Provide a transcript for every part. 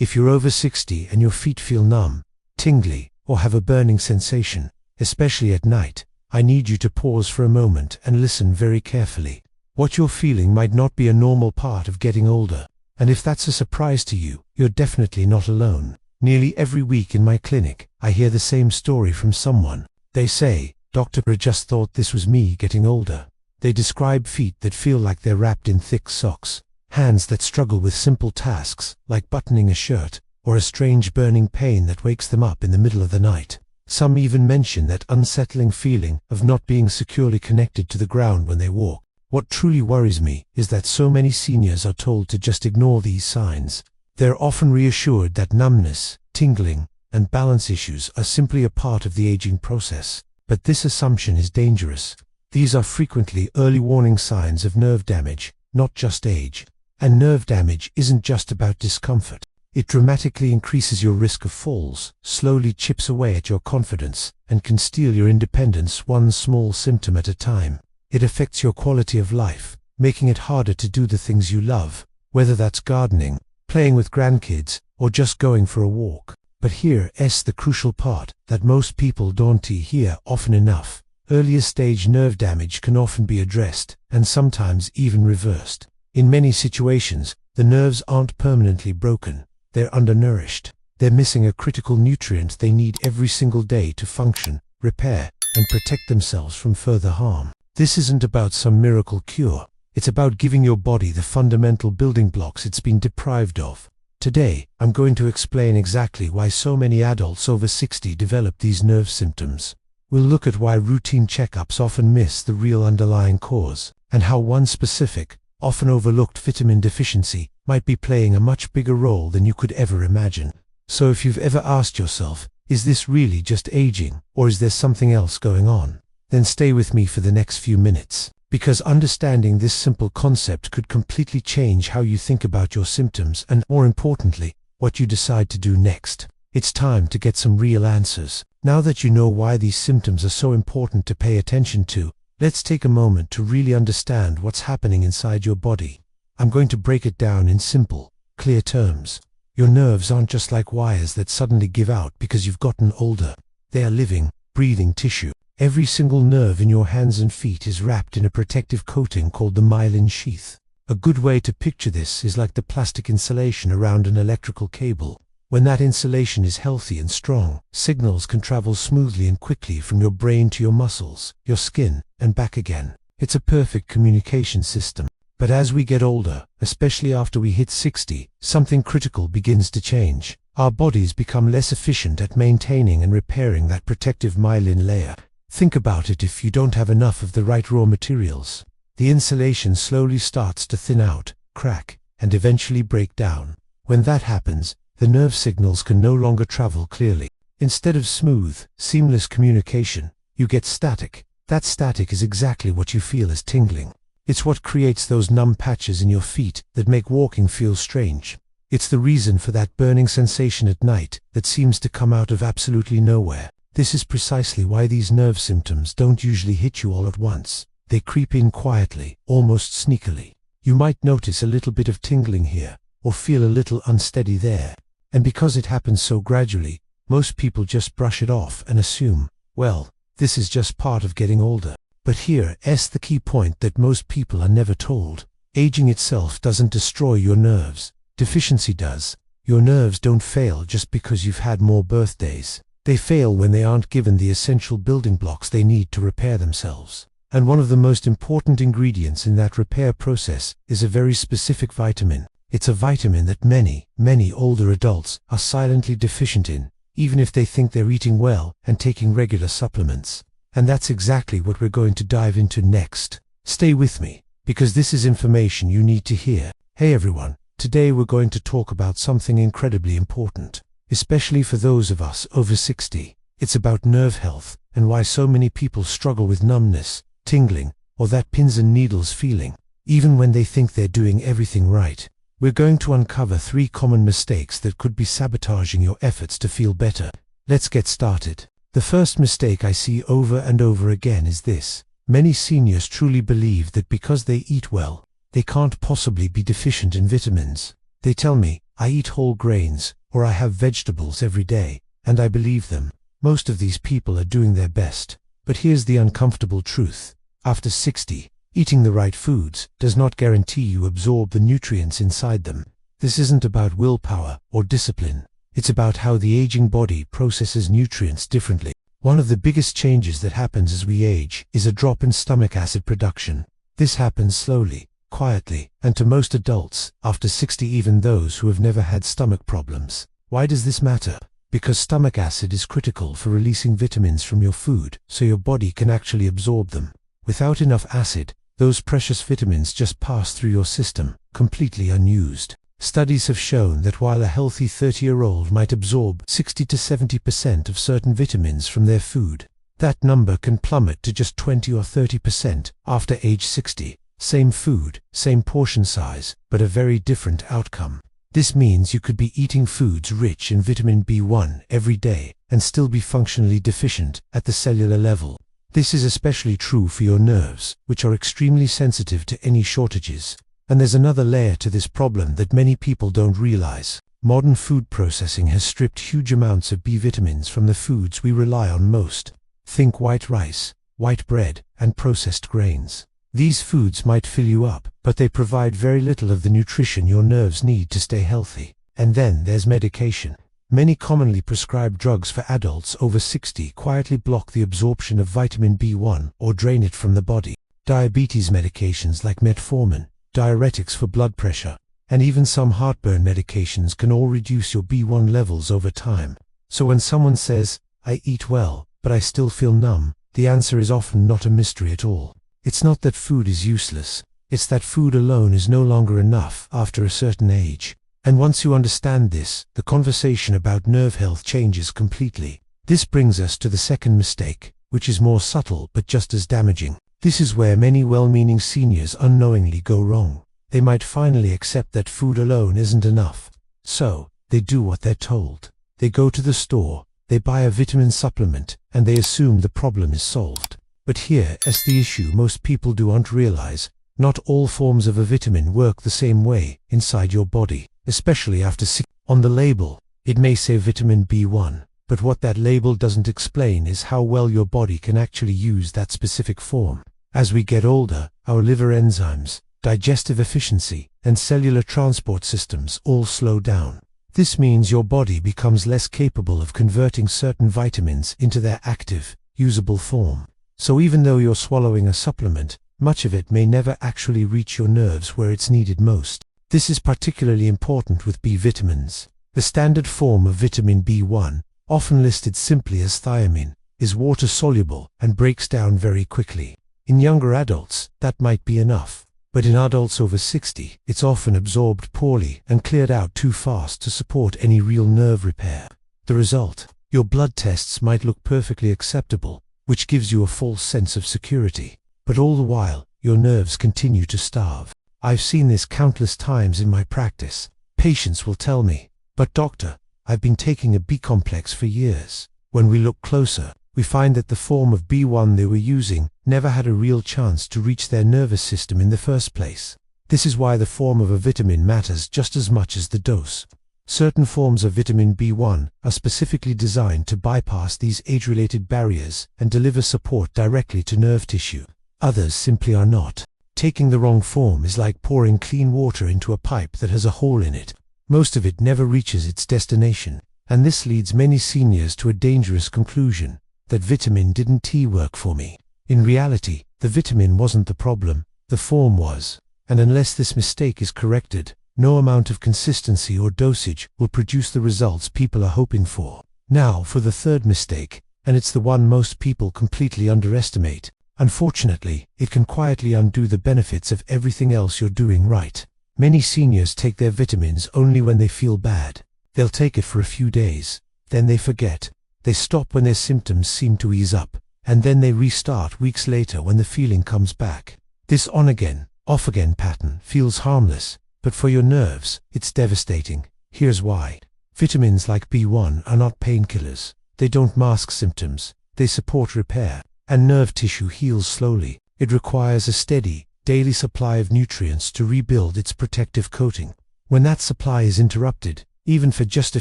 If you're over 60 and your feet feel numb, tingly, or have a burning sensation, especially at night, I need you to pause for a moment and listen very carefully. What you're feeling might not be a normal part of getting older, and if that's a surprise to you, you're definitely not alone. Nearly every week in my clinic, I hear the same story from someone. They say, "Doctor, I just thought this was me getting older." They describe feet that feel like they're wrapped in thick socks, hands that struggle with simple tasks, like buttoning a shirt, or a strange burning pain that wakes them up in the middle of the night. Some even mention that unsettling feeling of not being securely connected to the ground when they walk. What truly worries me is that so many seniors are told to just ignore these signs. They're often reassured that numbness, tingling, and balance issues are simply a part of the aging process. But this assumption is dangerous. These are frequently early warning signs of nerve damage, not just age. And nerve damage isn't just about discomfort. It dramatically increases your risk of falls, slowly chips away at your confidence, and can steal your independence one small symptom at a time. It affects your quality of life, making it harder to do the things you love, whether that's gardening, playing with grandkids, or just going for a walk. But here's the crucial part that most people don't hear often enough. Earlier stage nerve damage can often be addressed, and sometimes even reversed. In many situations, the nerves aren't permanently broken. They're undernourished. They're missing a critical nutrient they need every single day to function, repair, and protect themselves from further harm. This isn't about some miracle cure. It's about giving your body the fundamental building blocks it's been deprived of. Today, I'm going to explain exactly why so many adults over 60 develop these nerve symptoms. We'll look at why routine checkups often miss the real underlying cause, and how one specific, often overlooked vitamin deficiency might be playing a much bigger role than you could ever imagine. So if you've ever asked yourself, is this really just aging, or is there something else going on? Then stay with me for the next few minutes, because understanding this simple concept could completely change how you think about your symptoms and, more importantly, what you decide to do next. It's time to get some real answers. Now that you know why these symptoms are so important to pay attention to, let's take a moment to really understand what's happening inside your body. I'm going to break it down in simple, clear terms. Your nerves aren't just like wires that suddenly give out because you've gotten older. They are living, breathing tissue. Every single nerve in your hands and feet is wrapped in a protective coating called the myelin sheath. A good way to picture this is like the plastic insulation around an electrical cable. When that insulation is healthy and strong, signals can travel smoothly and quickly from your brain to your muscles, your skin, and back again. It's a perfect communication system. But as we get older, especially after we hit 60, something critical begins to change. Our bodies become less efficient at maintaining and repairing that protective myelin layer. Think about it: if you don't have enough of the right raw materials, the insulation slowly starts to thin out, crack, and eventually break down. When that happens, the nerve signals can no longer travel clearly. Instead of smooth, seamless communication, you get static. That static is exactly what you feel as tingling. It's what creates those numb patches in your feet that make walking feel strange. It's the reason for that burning sensation at night that seems to come out of absolutely nowhere. This is precisely why these nerve symptoms don't usually hit you all at once. They creep in quietly, almost sneakily. You might notice a little bit of tingling here, or feel a little unsteady there. And because it happens so gradually, most people just brush it off and assume, well, this is just part of getting older. But here's the key point that most people are never told. Aging itself doesn't destroy your nerves. Deficiency does. Your nerves don't fail just because you've had more birthdays. They fail when they aren't given the essential building blocks they need to repair themselves. And one of the most important ingredients in that repair process is a very specific vitamin. It's a vitamin that many older adults are silently deficient in, even if they think they're eating well and taking regular supplements. And that's exactly what we're going to dive into next. Stay with me, because this is information you need to hear. Hey everyone, today we're going to talk about something incredibly important, especially for those of us over 60. It's about nerve health and why so many people struggle with numbness, tingling, or that pins and needles feeling, even when they think they're doing everything right. We're going to uncover 3 common mistakes that could be sabotaging your efforts to feel better. Let's get started. The first mistake I see over and over again is this. Many seniors truly believe that because they eat well, they can't possibly be deficient in vitamins. They tell me, I eat whole grains, or I have vegetables every day, and I believe them. Most of these people are doing their best. But here's the uncomfortable truth. After 60, eating the right foods does not guarantee you absorb the nutrients inside them. This isn't about willpower or discipline. It's about how the aging body processes nutrients differently. One of the biggest changes that happens as we age is a drop in stomach acid production. This happens slowly, quietly, and to most adults after 60, even those who have never had stomach problems. Why does this matter? Because stomach acid is critical for releasing vitamins from your food so your body can actually absorb them. Without enough acid, those precious vitamins just pass through your system, completely unused. Studies have shown that while a healthy 30-year-old might absorb 60 to 70% of certain vitamins from their food, that number can plummet to just 20 or 30% after age 60. Same food, same portion size, but a very different outcome. This means you could be eating foods rich in vitamin B1 every day and still be functionally deficient at the cellular level. This is especially true for your nerves, which are extremely sensitive to any shortages. And there's another layer to this problem that many people don't realize. Modern food processing has stripped huge amounts of B vitamins from the foods we rely on most. Think white rice, white bread, and processed grains. These foods might fill you up, but they provide very little of the nutrition your nerves need to stay healthy. And then there's medication. Many commonly prescribed drugs for adults over 60 quietly block the absorption of vitamin B1 or drain it from the body. Diabetes medications like metformin, diuretics for blood pressure, and even some heartburn medications can all reduce your B1 levels over time. So when someone says, "I eat well, but I still feel numb," the answer is often not a mystery at all. It's not that food is useless, it's that food alone is no longer enough after a certain age. And once you understand this, the conversation about nerve health changes completely. This brings us to the second mistake, which is more subtle but just as damaging. This is where many well-meaning seniors unknowingly go wrong. They might finally accept that food alone isn't enough. So, they do what they're told. They go to the store, they buy a vitamin supplement, and they assume the problem is solved. But here is the issue most people don't realize. Not all forms of a vitamin work the same way inside your body, especially after 60. On the label, it may say vitamin B1. But what that label doesn't explain is how well your body can actually use that specific form. As we get older, our liver enzymes, digestive efficiency, and cellular transport systems all slow down. This means your body becomes less capable of converting certain vitamins into their active, usable form. So even though you're swallowing a supplement, much of it may never actually reach your nerves where it's needed most. This is particularly important with B vitamins. The standard form of vitamin B1, often listed simply as thiamine, is water-soluble and breaks down very quickly. In younger adults, that might be enough. But in adults over 60, it's often absorbed poorly and cleared out too fast to support any real nerve repair. The result? Your blood tests might look perfectly acceptable, which gives you a false sense of security. But all the while, your nerves continue to starve. I've seen this countless times in my practice. Patients will tell me, "But doctor, I've been taking a B complex for years." When we look closer, we find that the form of B1 they were using never had a real chance to reach their nervous system in the first place. This is why the form of a vitamin matters just as much as the dose. Certain forms of vitamin B1 are specifically designed to bypass these age-related barriers and deliver support directly to nerve tissue. Others simply are not. Taking the wrong form is like pouring clean water into a pipe that has a hole in it. Most of it never reaches its destination, and this leads many seniors to a dangerous conclusion, that vitamin didn't work for me. In reality, the vitamin wasn't the problem, the form was. And unless this mistake is corrected, no amount of consistency or dosage will produce the results people are hoping for. Now for the third mistake, and it's the one most people completely underestimate. Unfortunately, it can quietly undo the benefits of everything else you're doing right. Many seniors take their vitamins only when they feel bad. They'll take it for a few days, then they forget. They stop when their symptoms seem to ease up, and then they restart weeks later when the feeling comes back. This on-again, off-again pattern feels harmless, but for your nerves, it's devastating. Here's why. Vitamins like B1 are not painkillers. They don't mask symptoms, they support repair, and nerve tissue heals slowly. It requires a steady, daily supply of nutrients to rebuild its protective coating. When that supply is interrupted, even for just a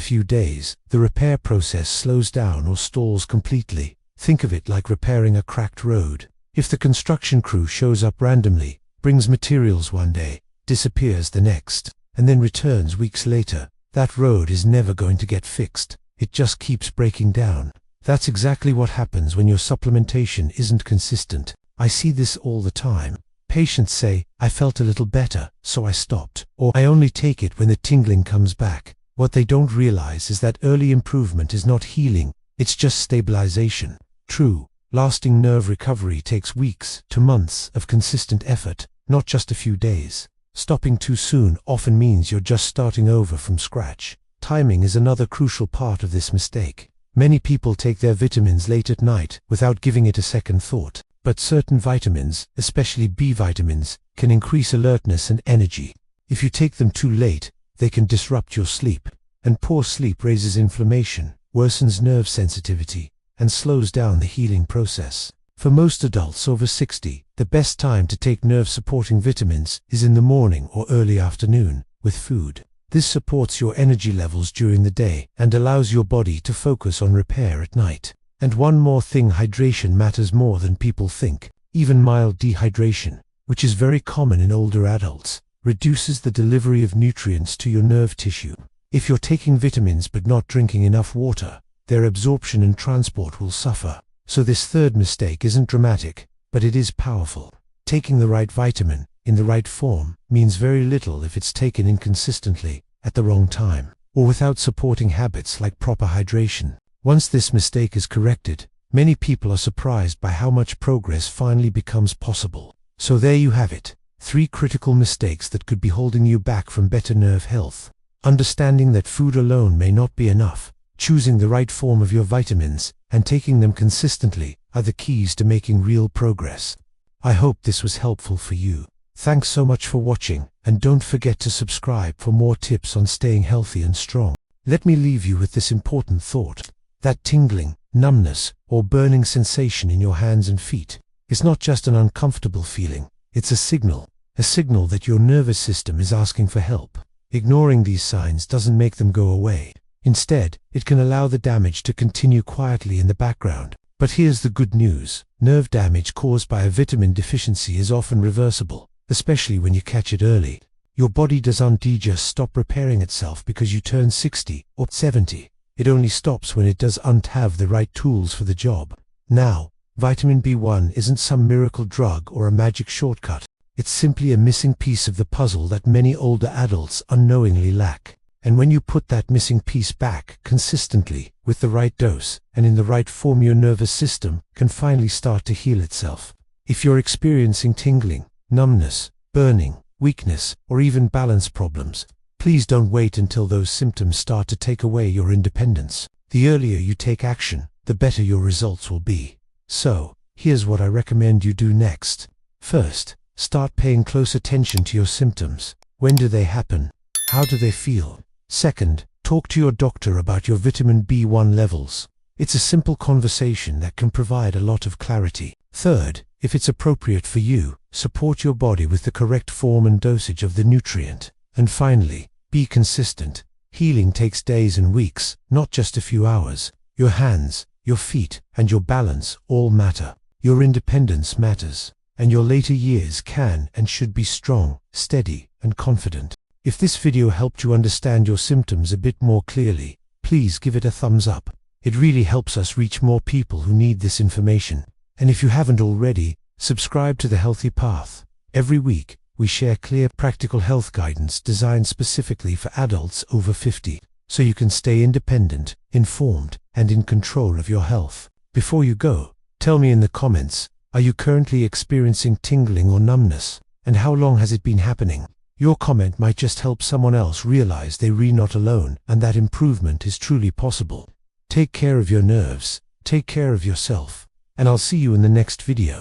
few days, the repair process slows down or stalls completely. Think of it like repairing a cracked road. If the construction crew shows up randomly, brings materials one day, disappears the next, and then returns weeks later, that road is never going to get fixed. It just keeps breaking down. That's exactly what happens when your supplementation isn't consistent. I see this all the time. Patients say, "I felt a little better, so I stopped," or "I only take it when the tingling comes back." What they don't realize is that early improvement is not healing, it's just stabilization. True, lasting nerve recovery takes weeks to months of consistent effort, not just a few days. Stopping too soon often means you're just starting over from scratch. Timing is another crucial part of this mistake. Many people take their vitamins late at night without giving it a second thought. But certain vitamins, especially B vitamins, can increase alertness and energy. If you take them too late, they can disrupt your sleep. And poor sleep raises inflammation, worsens nerve sensitivity, and slows down the healing process. For most adults over 60, the best time to take nerve-supporting vitamins is in the morning or early afternoon, with food. This supports your energy levels during the day and allows your body to focus on repair at night. And one more thing, hydration matters more than people think. Even mild dehydration, which is very common in older adults, reduces the delivery of nutrients to your nerve tissue. If you're taking vitamins but not drinking enough water, their absorption and transport will suffer. So this third mistake isn't dramatic, but it is powerful. Taking the right vitamin, in the right form, means very little if it's taken inconsistently, at the wrong time, or without supporting habits like proper hydration. Once this mistake is corrected, many people are surprised by how much progress finally becomes possible. So there you have it, 3 critical mistakes that could be holding you back from better nerve health. Understanding that food alone may not be enough, choosing the right form of your vitamins, and taking them consistently are the keys to making real progress. I hope this was helpful for you. Thanks so much for watching, and don't forget to subscribe for more tips on staying healthy and strong. Let me leave you with this important thought. That tingling, numbness, or burning sensation in your hands and feet is not just an uncomfortable feeling, it's a signal that your nervous system is asking for help. Ignoring these signs doesn't make them go away. Instead, it can allow the damage to continue quietly in the background. But here's the good news. Nerve damage caused by a vitamin deficiency is often reversible, especially when you catch it early. Your body doesn't just stop repairing itself because you turn 60 or 70. It only stops when it doesn't have the right tools for the job. Now, vitamin B1 isn't some miracle drug or a magic shortcut. It's simply a missing piece of the puzzle that many older adults unknowingly lack. And when you put that missing piece back consistently, with the right dose, and in the right form, your nervous system can finally start to heal itself. If you're experiencing tingling, numbness, burning, weakness, or even balance problems, please don't wait until those symptoms start to take away your independence. The earlier you take action, the better your results will be. So, here's what I recommend you do next. First, start paying close attention to your symptoms. When do they happen? How do they feel? Second, talk to your doctor about your vitamin B1 levels. It's a simple conversation that can provide a lot of clarity. Third, if it's appropriate for you, support your body with the correct form and dosage of the nutrient. And finally, be consistent. Healing takes days and weeks, not just a few hours. Your hands, your feet, and your balance all matter. Your independence matters. And your later years can and should be strong, steady, and confident. If this video helped you understand your symptoms a bit more clearly, please give it a thumbs up. It really helps us reach more people who need this information. And if you haven't already, subscribe to The Healthy Path. Every week, we share clear, practical health guidance designed specifically for adults over 50, so you can stay independent, informed, and in control of your health. Before you go, tell me in the comments, are you currently experiencing tingling or numbness? And how long has it been happening? Your comment might just help someone else realize they're not alone, and that improvement is truly possible. Take care of your nerves, take care of yourself, and I'll see you in the next video.